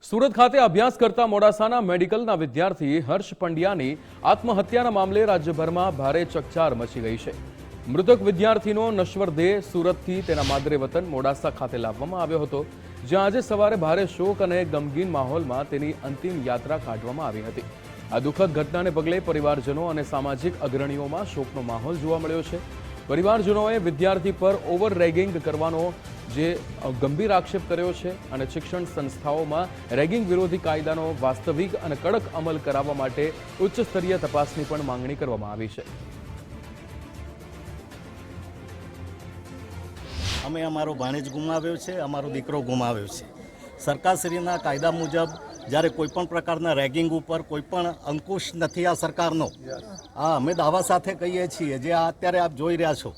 સુરત ખાતે અભ્યાસ કરતા મોડાસાના મેડિકલના વિદ્યાર્થી હર્ષ પંડ્યાની આત્મહત્યાના મામલે રાજ્યભરમાં ભારે ચકચાર મચી ગઈ છે। મૃતક વિદ્યાર્થીનો નશ્વર દેહ સુરતથી તેના માદરે વતન મોડાસા ખાતે લાવવામાં આવ્યો હતો, જ્યાં આજે સવારે ભારે શોક અને ગમગીન માહોલમાં તેની અંતિમ યાત્રા કાઢવામાં આવી હતી। આ દુઃખદ ઘટનાને પગલે પરિવારજનો અને સામાજિક અગ્રણીઓમાં શોકનો માહોલ જોવા મળ્યો છે। પરિવારજનોએ વિદ્યાર્થી પર ઓવર રેગિંગ કરવાનો જે ગંભીર આક્ષેપ કર્યો છે અને શિક્ષણ સંસ્થાઓમાં રેગિંગ વિરોધી કાયદાનો વાસ્તવિક અને કડક અમલ કરાવવા માટે ઉચ્ચ સ્તરીય તપાસની પણ માંગણી કરવામાં આવી છે। અમે અમારો ભાણેજ ગુમાવ્યો છે, અમારો દીકરો ગુમાવ્યો છે। સરકારશ્રીના કાયદા મુજબ જ્યારે કોઈપણ પ્રકારના રેગિંગ ઉપર કોઈપણ અંકુશ નથી આ સરકારનો। અમે દાવા સાથે કહીએ છીએ, જે અત્યારે આપ જોઈ રહ્યા છો,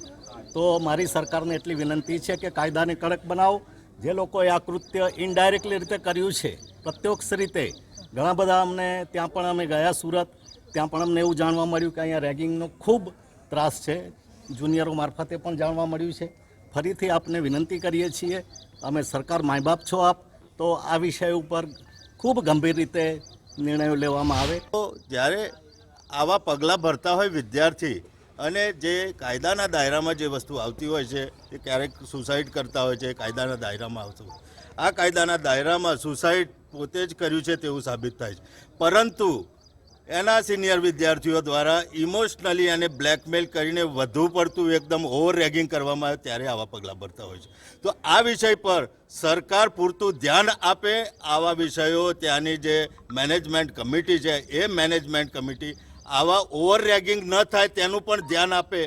તો મારી સરકારને એટલી વિનંતી છે કે કાયદાને કડક બનાવો। જે લોકોએ આ કૃત્ય ઇનડાયરેક્ટલી રીતે કર્યું છે, પ્રત્યક્ષ રીતે ઘણા બધા અમને ત્યાં પણ અમે ગયા સુરત, ત્યાં પણ અમને એવું જાણવા મળ્યું કે અહીંયા રેગિંગનો ખૂબ ત્રાસ છે, જુનિયરો મારફતે પણ જાણવા મળ્યું છે। ફરીથી આપને વિનંતી કરીએ છીએ, અમે સરકાર માય બાપ છો આપ, તો આ વિષય ઉપર ખૂબ ગંભીર રીતે નિર્ણયો લેવામાં આવે। તો જ્યારે આવા પગલાં ભરતા હોય વિદ્યાર્થી અને જે કાયદાના દાયરામાં જે વસ્તુ આવતી હોય છે, એ ક્યારેક સુસાઇડ કરતા હોય છે, કાયદાના દાયરામાં આવતું, આ કાયદાના દાયરામાં સુસાઇડ પોતે જ કર્યું છે તેવું સાબિત થાય છે, પરંતુ એના સિનિયર વિદ્યાર્થીઓ દ્વારા ઇમોશનલી અને બ્લેકમેલ કરીને વધુ પડતું એકદમ ઓવર રેગિંગ કરવામાં આવે ત્યારે આવા પગલાં ભરતા હોય છે। તો આ વિષય પર સરકાર પૂરતું ધ્યાન આપે, આવા વિષયો ત્યાંની જે મેનેજમેન્ટ કમિટી છે એ મેનેજમેન્ટ કમિટી આવા ઓવર રેગિંગ ન થાય તેનું પણ ધ્યાન આપે।